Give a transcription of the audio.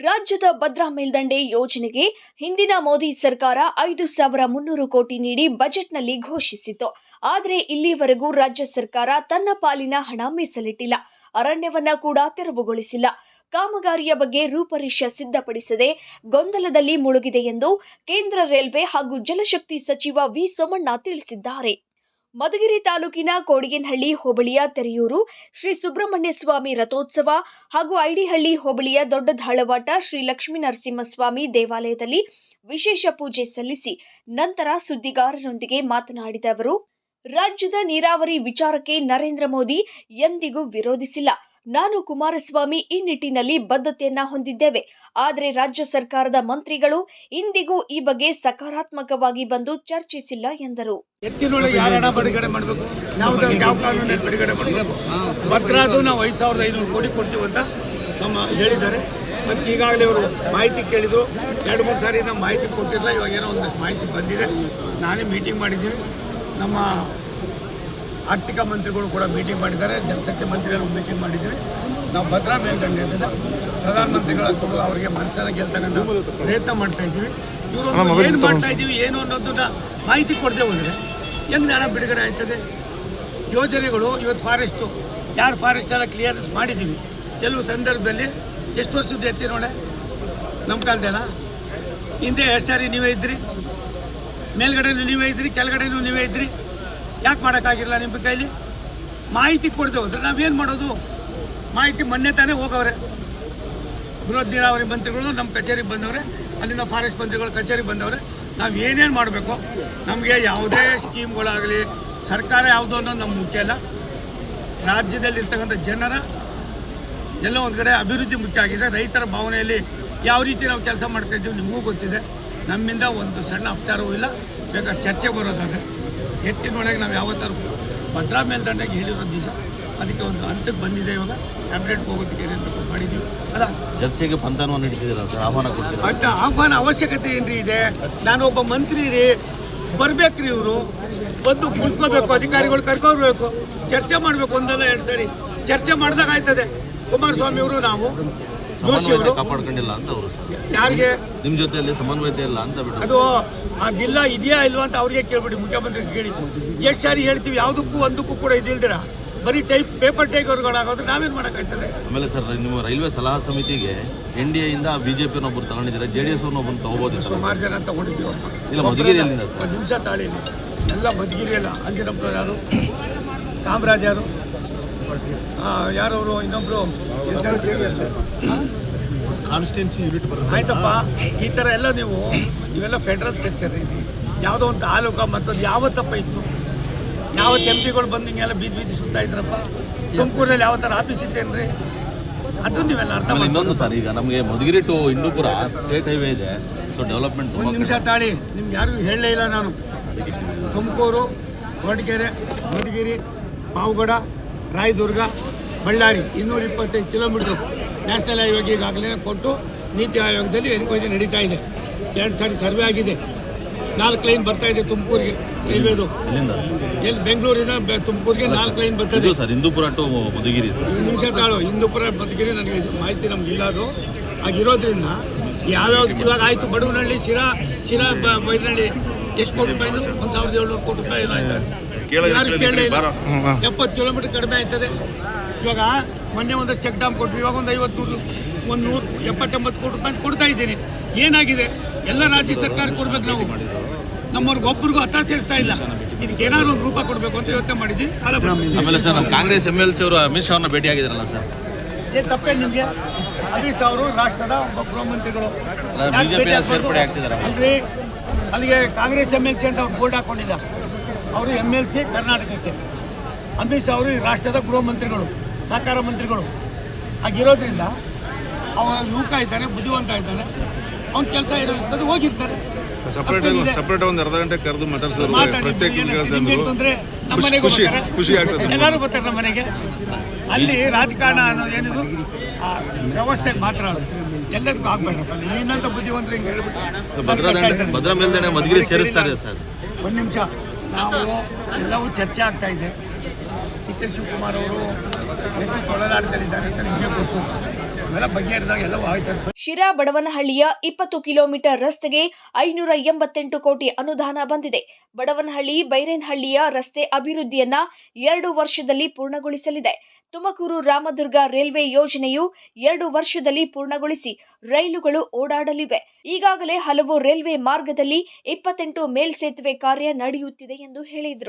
ರಾಜ್ಯದ ಭದ್ರಾ ಮೇಲ್ದಂಡೆ ಯೋಜನೆಗೆ ಹಿಂದಿನ ಮೋದಿ ಸರ್ಕಾರ 5,300 ಕೋಟಿ ನೀಡಿ ಬಜೆಟ್ನಲ್ಲಿ ಘೋಷಿಸಿತ್ತು. ಆದರೆ ಇಲ್ಲಿವರೆಗೂ ರಾಜ್ಯ ಸರ್ಕಾರ ತನ್ನ ಪಾಲಿನ ಹಣ ಮೀಸಲಿಟ್ಟಿಲ್ಲ. ಅರಣ್ಯವನ್ನ ಕೂಡ ತೆರವುಗೊಳಿಸಿಲ್ಲ. ಕಾಮಗಾರಿಯ ಬಗ್ಗೆ ರೂಪರೇಷೆ ಸಿದ್ಧಪಡಿಸದೆ ಗೊಂದಲದಲ್ಲಿ ಮುಳುಗಿದೆ ಎಂದು ಕೇಂದ್ರ ರೈಲ್ವೆ ಹಾಗೂ ಜಲಶಕ್ತಿ ಸಚಿವ ವಿ ಸೋಮಣ್ಣ ತಿಳಿಸಿದ್ದಾರೆ. ಮಧುಗಿರಿ ತಾಲೂಕಿನ ಕೋಡಿಗೇನಹಳ್ಳಿ ಹೋಬಳಿಯ ತೆರೆಯೂರು ಶ್ರೀ ಸುಬ್ರಹ್ಮಣ್ಯ ಸ್ವಾಮಿ ರಥೋತ್ಸವ ಹಾಗೂ ಐಡಿಹಳ್ಳಿ ಹೋಬಳಿಯ ದೊಡ್ಡ ಧಾಳವಾಟ ಶ್ರೀ ಲಕ್ಷ್ಮೀನರಸಿಂಹಸ್ವಾಮಿ ದೇವಾಲಯದಲ್ಲಿ ವಿಶೇಷ ಪೂಜೆ ಸಲ್ಲಿಸಿ ನಂತರ ಸುದ್ದಿಗಾರರೊಂದಿಗೆ ಮಾತನಾಡಿದ ಅವರು, ರಾಜ್ಯದ ನೀರಾವರಿ ವಿಚಾರಕ್ಕೆ ನರೇಂದ್ರ ಮೋದಿ ಎಂದಿಗೂ ವಿರೋಧಿಸಿಲ್ಲ. ನಾನು ಕುಮಾರಸ್ವಾಮಿ ಈ ನಿಟ್ಟಿನಲ್ಲಿ ಬದ್ಧತೆಯನ್ನ ಹೊಂದಿದ್ದೇವೆ. ಆದರೆ ರಾಜ್ಯ ಸರ್ಕಾರದ ಮಂತ್ರಿಗಳು ಇಂದಿಗೂ ಈ ಬಗ್ಗೆ ಸಕಾರಾತ್ಮಕವಾಗಿ ಬಂದು ಚರ್ಚಿಸಿಲ್ಲ ಎಂದರು. ಎತ್ತಿನೊಳಗೆ ಯಾರ ಹಣ ಬಿಡುಗಡೆ ಮಾಡಬೇಕು, ಯಾವ ಕಾನೂನು ಬಿಡುಗಡೆ ಮಾಡಬೇಕು, ಭದ್ರಾದು ನಾವು 5,500 ಕೋಟಿ ಕೊಡ್ತೀವಿ ಅಂತ ನಮ್ಮ ಹೇಳಿದ್ದಾರೆ. ಮತ್ತು ಈಗಾಗಲೇ ಅವರು ಮಾಹಿತಿ ಕೇಳಿದ್ರು, 2-3 ಸಾರಿ ನಾವು ಮಾಹಿತಿ ಕೊಟ್ಟಿಲ್ಲ. ಇವಾಗ ಏನೋ ಒಂದಷ್ಟು ಮಾಹಿತಿ ಬಂದಿದೆ. ನಾನೇ ಮೀಟಿಂಗ್ ಮಾಡಿದ್ದೀವಿ. ನಮ್ಮ ಆರ್ಥಿಕ ಮಂತ್ರಿಗಳು ಕೂಡ ಮೀಟಿಂಗ್ ಮಾಡಿದ್ದಾರೆ. ಜಲಶಕ್ತಿ ಮಂತ್ರಿಗಳು ಮೀಟಿಂಗ್ ಮಾಡಿದ್ದೀವಿ. ನಾವು ಭದ್ರಾ ಮೇಲ್ದಂಡೆ ಪ್ರಧಾನಮಂತ್ರಿಗಳ ಅವರಿಗೆ ಮನಸ್ಸನ್ನು ಗೆಲ್ತಕ್ಕಂಥ ಪ್ರಯತ್ನ ಮಾಡ್ತಾ ಇದ್ದೀವಿ. ಇವರು ಏನು ಮಾಡ್ತಾ ಇದ್ದೀವಿ ಏನು ಅನ್ನೋದನ್ನ ಮಾಹಿತಿ ಕೊಡದೆ ಹೋದರೆ ಹೆಂಗೆ ಹಣ ಬಿಡುಗಡೆ ಆಯ್ತದೆ? ಯೋಜನೆಗಳು ಇವತ್ತು ಯಾರು ಫಾರೆಸ್ಟ್ ಎಲ್ಲ ಕ್ಲಿಯರೆನ್ಸ್ ಮಾಡಿದ್ದೀವಿ. ಕೆಲವು ಸಂದರ್ಭದಲ್ಲಿ ಎಷ್ಟು ವರ್ಷದ ಎತ್ತಿ ನೋಡೆ ನಮ್ಮ ಕಾಲದಲ್ಲ. ಹಿಂದೆ 2 ಸಾರಿ ನೀವೇ ಇದ್ರಿ, ಮೇಲ್ಗಡೆನೂ ನೀವೇ ಇದ್ರಿ, ಕೆಳಗಡೆನೂ ನೀವೇ ಇದ್ರಿ. ಯಾಕೆ ಮಾಡೋಕ್ಕಾಗಿಲ್ಲ ನಿಮ್ಮ ಕೈಲಿ? ಮಾಹಿತಿ ಕೊಡದೆ ಹೋದ್ರೆ ನಾವೇನು ಮಾಡೋದು? ಮಾಹಿತಿ ಮೊನ್ನೆ ತಾನೇ ಹೋಗವ್ರೆ ಬೃಹತ್ ನೀರಾವರಿ ಮಂತ್ರಿಗಳು ನಮ್ಮ ಕಚೇರಿಗೆ ಬಂದವ್ರೆ, ಅಲ್ಲಿಂದ ಫಾರೆಸ್ಟ್ ಮಂತ್ರಿಗಳು ಕಚೇರಿಗೆ ಬಂದವ್ರೆ. ನಾವು ಏನೇನು ಮಾಡಬೇಕು, ನಮಗೆ ಯಾವುದೇ ಸ್ಕೀಮ್ಗಳಾಗಲಿ ಸರ್ಕಾರ ಯಾವುದು ಅನ್ನೋದು ನಮ್ಗೆ ಮುಖ್ಯ ಅಲ್ಲ. ರಾಜ್ಯದಲ್ಲಿರ್ತಕ್ಕಂಥ ಜನರ ಎಲ್ಲ ಒಂದು ಕಡೆ ಅಭಿವೃದ್ಧಿ ಮುಖ್ಯ ಆಗಿದೆ. ರೈತರ ಭಾವನೆಯಲ್ಲಿ ಯಾವ ರೀತಿ ನಾವು ಕೆಲಸ ಮಾಡ್ತಾಯಿದ್ದೀವಿ ನಿಮಗೂ ಗೊತ್ತಿದೆ. ನಮ್ಮಿಂದ ಒಂದು ಸಣ್ಣ ಅಪಚಾರವೂ ಇಲ್ಲ. ಬೇಕಾದ್ರೆ ಚರ್ಚೆ ಬರೋದಾದರೆ ಎತ್ತಿನೊಳಗೆ ನಾವು ಯಾವತ್ತಾರು ಭದ್ರಾ ಮೇಲ್ದಂಡೆಗೆ ಹೇಳಿರೋದು ನಿಜ. ಅದಕ್ಕೆ ಒಂದು ಹಂತಕ್ಕೆ ಬಂದಿದೆ. ಇವಾಗ ಕ್ಯಾಬಿನೆಟ್ಗೆ ಹೋಗೋದಕ್ಕೆ ಏನೇನು ಮಾಡಿದ್ದೀವಿ ಅಲ್ಲ, ಚರ್ಚೆಗೆ ಪಂಥವನ್ನು ನೀಡ್ತಿದ್ದೀರ ಸರ್, ಆಹ್ವಾನ ಕೊಡ್ತೀರಾ? ಅಂತ ಆಹ್ವಾನ ಅವಶ್ಯಕತೆ ಏನ್ರಿ ಇದೆ? ನಾನೊಬ್ಬ ಮಂತ್ರಿ ರೀ, ಬರ್ಬೇಕ್ರಿ ಇವರು ಬಂದು ಕುತ್ಕೋಬೇಕು, ಅಧಿಕಾರಿಗಳು ಕರ್ಕೋಬೇಕು, ಚರ್ಚೆ ಮಾಡಬೇಕು. ಒಂದಲ್ಲ 2 ಸಾರಿ ಚರ್ಚೆ ಮಾಡಿದಾಗ ಆಯ್ತದೆ. ಕುಮಾರಸ್ವಾಮಿ ಅವರು ನಾವು ಜೋಶಿ ಅವರು ಕಾಪಾಡ್ಕೊಂಡಿಲ್ಲ ಅಂತ ಅವರು ಯಾರಿಗೆ ನಿಮ್ಮ ಜೊತೆಯಲ್ಲಿ ಸಮನ್ವಯತೆ ಇಲ್ಲ ಅಂತ ಬಿಟ್ಟು ಅದು ಅದಿಲ್ಲ ಇದೆಯಾ ಇಲ್ವಾ ಅಂತ ಅವ್ರಿಗೆ ಕೇಳ್ಬಿಡಿ, ಮುಖ್ಯಮಂತ್ರಿಗೆ ಕೇಳಿ. ಎಷ್ಟು ಸಾರಿ ಹೇಳ್ತೀವಿ, ಯಾವುದಕ್ಕೂ ಒಂದಕ್ಕೂ ಕೂಡ ಇದಿಲ್ದಿರ ಬರೀ ಪೇಪರ್ ಟೇಕರ್ಗಳಾಗೋದ್ರೆ ನಾವೇನು ಮಾಡೋಕ್ಕಾಗ್ತದೆ? ಆಮೇಲೆ ಸರ್, ನಿಮ್ಮ ರೈಲ್ವೆ ಸಲಹಾ ಸಮಿತಿಗೆ NDA ಇಂದ BJP-ನೊಬ್ಬರು ತಗೊಂಡಿದ್ದಾರೆ, JDS ಅವ್ರನ್ನೊಬ್ಬರು ತಗೋಬೋದಿತ್ತು. ಸುಮಾರು ಜನ ತಗೊಂಡಿದ್ದೀವಿ. ಇಲ್ಲ, ಮಧುಗಿರಿಯಲ್ಲಿಂದ ಸರ್. 1 ನಿಮಿಷ ತಾಳಿಲಿ ಎಲ್ಲ ಮಧುಗಿರಿಯಲ್ಲ. ಅಂಜನಪ್ಪರು ಯಾರು, ಕಾಮರಾಜ್ ಯಾರು, ಯಾರವರು ಇನ್ನೊಬ್ರು ಕಾನ್ಸ್ಟಿಟ್ಯೂನ್ಸಿ ಯೂನಿಟ್ ಬರುತ್ತೆ. ಆಯ್ತಪ್ಪ, ಈ ಥರ ಎಲ್ಲ ಇವೆಲ್ಲ ಫೆಡ್ರಲ್ ಸ್ಟ್ರಕ್ಚರ್ ರೀ. ಯಾವುದೋ ಒಂದು ತಾಲೂಕು ಮತ್ತೊಂದು ಯಾವತ್ತಪ್ಪ ಇತ್ತು? ಯಾವತ್ತು MP-ಗಳು ಬಂದು ಹಿಂಗೆಲ್ಲ ಬೀದಿ ಸುತ್ತಾ ಇದ್ರಪ್ಪ? ತುಮಕೂರಲ್ಲಿ ಯಾವ ಥರ ಆಫೀಸ್ ಇತ್ತೇನ್ರಿ? ಅದು ನೀವೆಲ್ಲ ಅರ್ಥ ಮಾಡಿ. ಇನ್ನೊಂದು ಸರ್, ಈಗ ನಮಗೆ ಮಧುಗಿರಿ ಟು ಇಂದೂಪುರ ಸ್ಟೇಟ್ ಹೈವೇ ಇದೆ, ಸೊ ಡೆವಲಪ್ಮೆಂಟ್. 1 ನಿಮಿಷ ತಾಳಿ, ನಿಮ್ಗೆ ಯಾರಿಗೂ ಹೇಳಲೇ ಇಲ್ಲ ನಾನು. ತುಮಕೂರು, ಹೊರಟಗೆರೆ, ಮಧುಗಿರಿ, ಪಾವಗಡ, ರಾಯದುರ್ಗ, ಬಳ್ಳಾರಿ 225 ಕಿಲೋಮೀಟ್ರು ನ್ಯಾಷನಲ್ ಹೈವೇಗೆ ಈಗಾಗಲೇ ಕೊಟ್ಟು ನೀತಿ ಆಯೋಗದಲ್ಲಿ ಎನ್ಕ್ವೈರಿ ನಡೀತಾ ಇದೆ. 2 ಸಾರಿ ಸರ್ವೆ ಆಗಿದೆ. 4 ಲೈನ್ ಬರ್ತಾ ಇದೆ ತುಮಕೂರಿಗೆ ರೈಲ್ವೇದು. ಎಲ್ಲಿ ಬೆಂಗಳೂರಿನ ತುಮಕೂರಿಗೆ 4 ಲೈನ್ ಬರ್ತದೆ sir. Hindupur to Madhugiri sir. 1 ನಿಮಿಷ ತಾಳು. ಇಂದೂಪುರ ಮಧುಗಿರಿ ನನಗೆ ಮಾಹಿತಿ ನಮ್ಗಿಲ್ಲ. ಅದು ಆಗಿರೋದ್ರಿಂದ ಯಾವ್ಯಾವ್ದು ಇವಾಗ ಆಯಿತು. ಬಡವನಹಳ್ಳಿ, ಶಿರಾ ಬೈರನಹಳ್ಳಿ ಎಷ್ಟು ಕೋಟಿ ರೂಪಾಯಿ? 1,700 ಕೋಟಿ ರೂಪಾಯಿ ಏನೋ ಆಯ್ತಾರೆ. ಯಾರು ಕೇಳಲೇ ಇಲ್ಲ. 70 ಕಿಲೋಮೀಟರ್ ಕಡಿಮೆ ಆಯ್ತದೆ. ಇವಾಗ ಮೊನ್ನೆ ಒಂದಷ್ಟು ಚೆಕ್ ಡ್ಯಾಮ್ ಕೊಟ್ವಿ. ಇವಾಗ ಒಂದು 170 ಕೋಟಿ ರೂಪಾಯಿ ಕೊಡ್ತಾ ಇದ್ದೀನಿ. ಏನಾಗಿದೆ? ಎಲ್ಲ ರಾಜ್ಯ ಸರ್ಕಾರ ಕೊಡ್ಬೇಕು. ನಾವು ನಮ್ಮವ್ರಿಗೆ ಒಬ್ಬರಿಗೂ ಹತ್ರ ಸೇರಿಸ್ತಾ ಇಲ್ಲ. ಇದಕ್ಕೆ ಏನಾದ್ರು ಒಂದು ರೂಪ ಕೊಡಬೇಕು ಅಂತ ಯೋಚನೆ ಮಾಡಿದ್ವಿ. ಆಮೇಲೆ ಸರ್, ನಮ್ಮ ಕಾಂಗ್ರೆಸ್ MLC ಅವರು ಅಮಿತ್ ಶಾ ಅವ್ರನ್ನ ಭೇಟಿ ಆಗಿದ್ರಲ್ಲ ಸರ್, ಏನು ತಪ್ಪೇನು ನಿಮಗೆ? ಅಮಿತ್ ಶಾ ಅವರು ರಾಷ್ಟ್ರದ ಒಬ್ಬ ಗೃಹ ಮಂತ್ರಿಗಳು ಸೇರ್ಪಡೆ ಆಗ್ತಿದ್ದಾರೆ ಅಲ್ರಿ. ಅಲ್ಲಿಗೆ ಕಾಂಗ್ರೆಸ್ MLC ಅಂತ ಅವ್ರು ಬೋರ್ಡ್ ಹಾಕೊಂಡಿಲ್ಲ. ಅವರು MLC ಕರ್ನಾಟಕಕ್ಕೆ. ಅಮಿತ್ ಶಾ ಅವರು ಈ ರಾಷ್ಟ್ರದ ಗೃಹ ಮಂತ್ರಿಗಳು, ಸಹಕಾರ ಮಂತ್ರಿಗಳು ಆಗಿರೋದ್ರಿಂದ ಅವನು ಯುವಕ ಇದ್ದಾನೆ, ಬುದ್ಧಿವಂತ ಇದ್ದಾನೆ. ಅವ್ನ ಕೆಲಸ ಏನೋ ಇರ್ತದೆ, ಹೋಗಿರ್ತಾರೆ. ಸಪ್ರೇಟ್ ಒಂದು ಅರ್ಧ ಗಂಟೆ ಕರೆದು ಮಾತಾಡ್ಸಿದ್ರೆ ತೊಂದರೆ. ನಮ್ಮ ಮನೆಗೆ ಖುಷಿ ಆಗ್ತದೆ. ಎಲ್ಲರೂ ಬರ್ತಾರೆ ನಮ್ಮ ಮನೆಗೆ. ಅಲ್ಲಿ ರಾಜಕಾರಣ ಅನ್ನೋದು ಏನಿದ್ರು ವ್ಯವಸ್ಥೆಗೆ ಮಾತ್ರ ಅದು, ಎಲ್ಲದಕ್ಕೂ ಆಗ್ಬೇಡ್ರಪ್ಪ. ಇನ್ನಂತ ಬುದ್ಧಿವಂತರು ಹಿಂಗೆ ಹೇಳ್ಬಿಟ್ಟು ಭದ್ರಾ ಮೇಲ್ದಂಡೆ ಮಧುಗಿರಿ ಸೇರಿಸ್ತಾರೆ ಸರ್. 1 ನಿಮಿಷ, ನಾವು ಎಲ್ಲವೂ ಚರ್ಚೆ ಆಗ್ತಾ ಇದೆ. DK ಶಿವಕುಮಾರ್ ಅವರು ಎಷ್ಟು ತೊಳಲಾಡ್ತಲಿದ್ದಾರೆ ಅಂತ ನಿಮಗೆ ಗೊತ್ತು. ಅವೆಲ್ಲ ಬಗೆಹರಿದಾಗ ಎಲ್ಲ ಆಯ್ತು. ಶಿರಾ ಬಡವನಹಳ್ಳಿಯ 20 ಕಿಲೋಮೀಟರ್ ರಸ್ತೆಗೆ 588 ಕೋಟಿ ಅನುದಾನ ಬಂದಿದೆ. ಬಡವನಹಳ್ಳಿ ಬೈರೇನಹಳ್ಳಿಯ ರಸ್ತೆ ಅಭಿವೃದ್ಧಿಯನ್ನ 2 ವರ್ಷದಲ್ಲಿ ಪೂರ್ಣಗೊಳಿಸಲಿದೆ. ತುಮಕೂರು ರಾಮದುರ್ಗ ರೈಲ್ವೆ ಯೋಜನೆಯು 2 ವರ್ಷದಲ್ಲಿ ಪೂರ್ಣಗೊಳಿಸಿ ರೈಲುಗಳು ಓಡಾಡಲಿವೆ. ಈಗಾಗಲೇ ಹಲವು ರೈಲ್ವೆ ಮಾರ್ಗದಲ್ಲಿ 28 ಮೇಲ್ಸೇತುವೆ ಕಾರ್ಯ ನಡೆಯುತ್ತಿದೆ ಎಂದು ಹೇಳಿದರು.